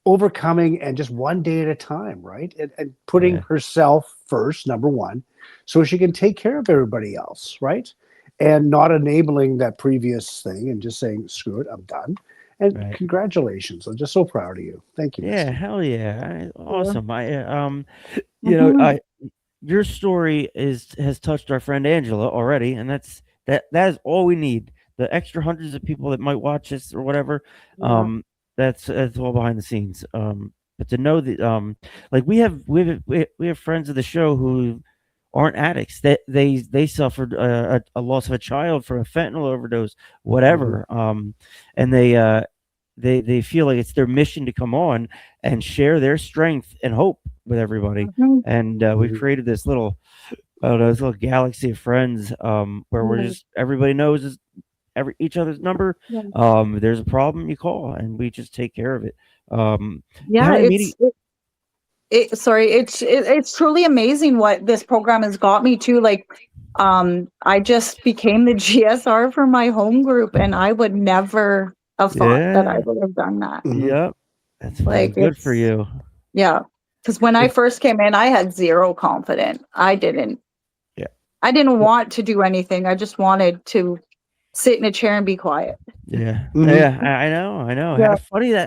overcoming and just one day at a time, right? And putting herself first, number one, so she can take care of everybody else, right? And not enabling that previous thing and just saying, screw it, I'm done. And congratulations. I'm just so proud of you. Thank you. Yeah, Misty. hell yeah. Awesome. You know, your story has touched our friend Angela already, and that is all we need. The extra hundreds of people that might watch this or whatever, that's all behind the scenes. But to know that like we have friends of the show who aren't addicts, that they suffered a loss of a child from a fentanyl overdose, whatever. And they feel like it's their mission to come on and share their strength and hope with everybody. And we created this little galaxy of friends where we're just, everybody knows each other's number. There's a problem, you call, and we just take care of it. It's truly amazing what this program has got me to. Like, I just became the GSR for my home group, and I would never have thought that I would have done that. Yep, that's like good for you. Yeah, because when I first came in, I had zero confidence. I didn't want to do anything. I just wanted to sit in a chair and be quiet. Yeah, I know. Yeah.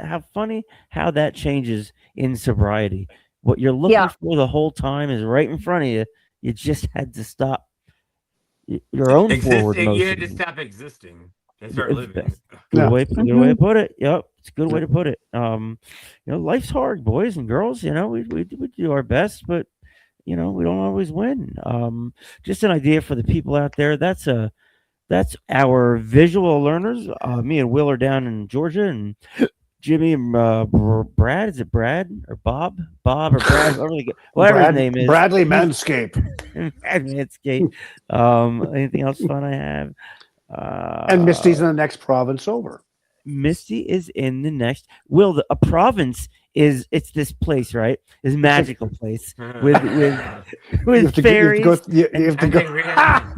How funny how that changes in sobriety. What you're looking for the whole time is right in front of you. You just had to stop your own forward motion. You had to stop existing and start living. Good way to put it. Yep, it's a good way to put it. You know, life's hard, boys and girls. You know, we do our best, but you know, we don't always win. Just an idea for the people out there. That's our visual learners. Me and Will are down in Georgia, and Jimmy and Brad. Is it Brad or Bob? Bob or Brad? Whatever his name is. Bradley Manscape. Manscape. Anything else fun I have? And Misty's in the next province over. Misty is in the next. Will, a province it's this place, right? This magical place with fairies. You have to go.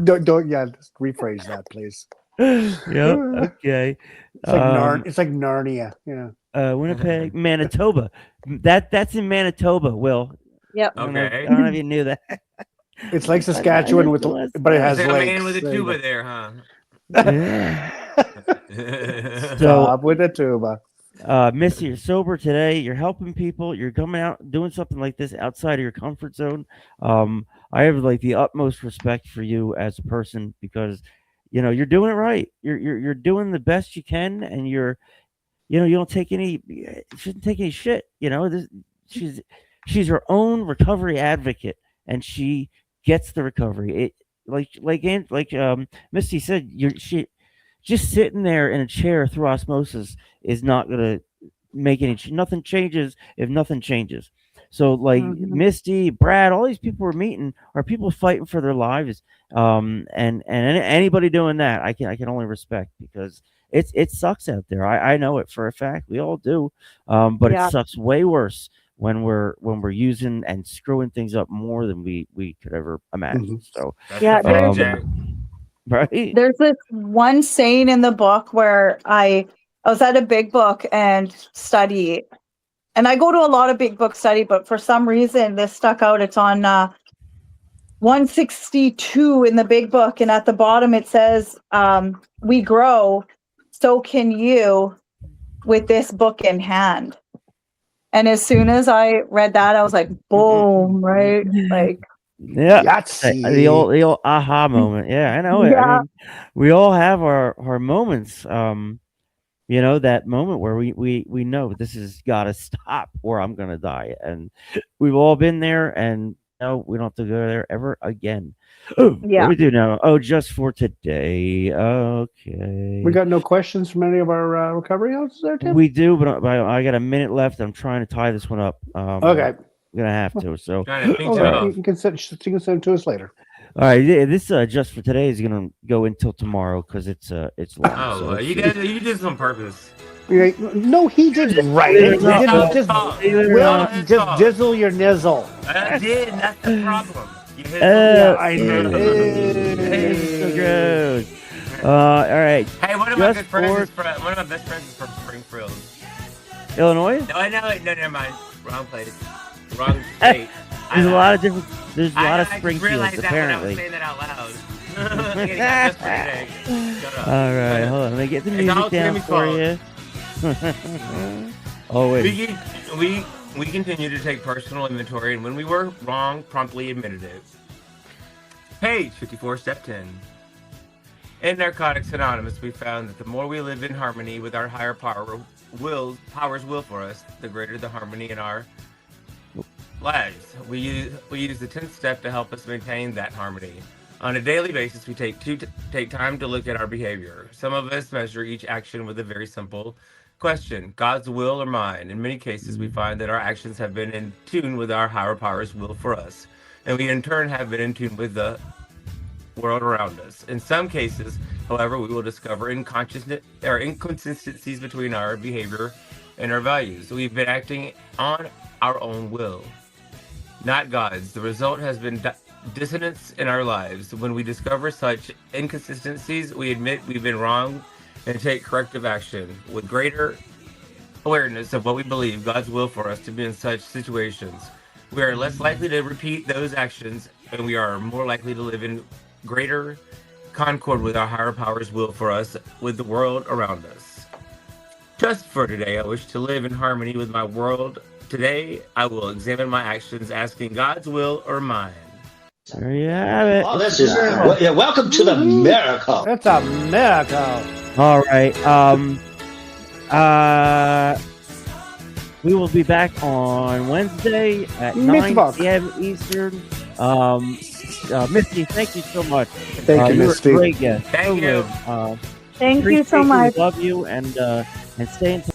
Don't just rephrase that, please. Yep. Okay. It's like Narnia. Yeah. Winnipeg, Manitoba. That's in Manitoba. Will. Yep. I don't know if you knew that. It's like Saskatchewan but it has like lakes. a man with a tuba there, huh? Yeah. Stop with the tuba. Missy, you're sober today. You're helping people. You're coming out doing something like this outside of your comfort zone. I have like the utmost respect for you as a person because you know you're doing it right. You're doing the best you can, and you don't take any. You shouldn't take any shit. You know, she's her own recovery advocate, and she gets the recovery. Like Misty said, she just sitting there in a chair through osmosis is not gonna make nothing changes if nothing changes. So like Misty, Brad, all these people we're meeting are people fighting for their lives. And anybody doing that, I can only respect because it sucks out there. I know it for a fact. We all do. But it sucks way worse when we're using and screwing things up more than we could ever imagine. So right. There's this one saying in the book where I was at a big book and study, and I go to a lot of big book study, but for some reason this stuck out. It's on 162 in the big book, and at the bottom it says, "We grow, so can you, with this book in hand." And as soon as I read that, I was like, boom, right? Like, Yeah, Yahtzee. the old aha moment. Yeah, I know it. I yeah, mean, we all have our moments. That moment where we know this has got to stop, or I'm gonna die, and we've all been there, and no, we don't have to go there ever again. Oh, what do yeah. we do now? Oh, just for today. Okay. We got no questions from any of our recovery houses there, Tim? We do, but I got a minute left. I'm trying to tie this one up. Okay. I'm gonna have to. So, Trying to think Okay. of. You can send it to us later. all right, this just for today is gonna go until tomorrow because it's long. Oh, so you it's- guys, you did this on purpose. No, he didn't write it. No, He no, didn't just no. Will No. just dizzle your nizzle. I did. That's the problem. You hit Yeah, I Hey, know. so gross. All right, Hey, one of my Just good friends for- is from one of my best friends is from Springfield. Illinois. No, I know. No, never mind. Wrong place. Wrong state. There's a lot of different. There's a lot of I just Springfields realized that when I was apparently. saying that out loud. Yeah, just for today. Shut up. All right, hold on. Let me get the It's music all down Timmy's for fault. you. Oh wait. We continue to take personal inventory, and when we were wrong, promptly admitted it. Page 54, step 10. In Narcotics Anonymous, we found that the more we live in harmony with our higher powers will for us, the greater the harmony in our lives. We use the 10th step to help us maintain that harmony. On a daily basis, we take time to look at our behavior. Some of us measure each action with a very simple question: God's will or mine? In many cases, we find that our actions have been in tune with our higher power's will for us, and we in turn have been in tune with the world around us. In some cases, however, we will discover inconsistencies between our behavior and our values. We've been acting on our own will, not God's. The result has been dissonance in our lives. When we discover such inconsistencies, we admit we've been wrong and take corrective action. With greater awareness of what we believe God's will for us to be in such situations, we are less likely to repeat those actions, and we are more likely to live in greater concord with our higher power's will for us, with the world around us. Just for today, I wish to live in harmony with my world. Today, I will examine my actions, asking God's will or mine. There you have it. Oh, this is welcome to the miracle. That's a miracle. All right. We will be back on Wednesday at 9 Mitzvah. p.m. Eastern. Misty, thank you so much. Thank you, You were a Misty. great guest. Thank So you. good. Thank you so Appreciate much. Love you and stay in touch.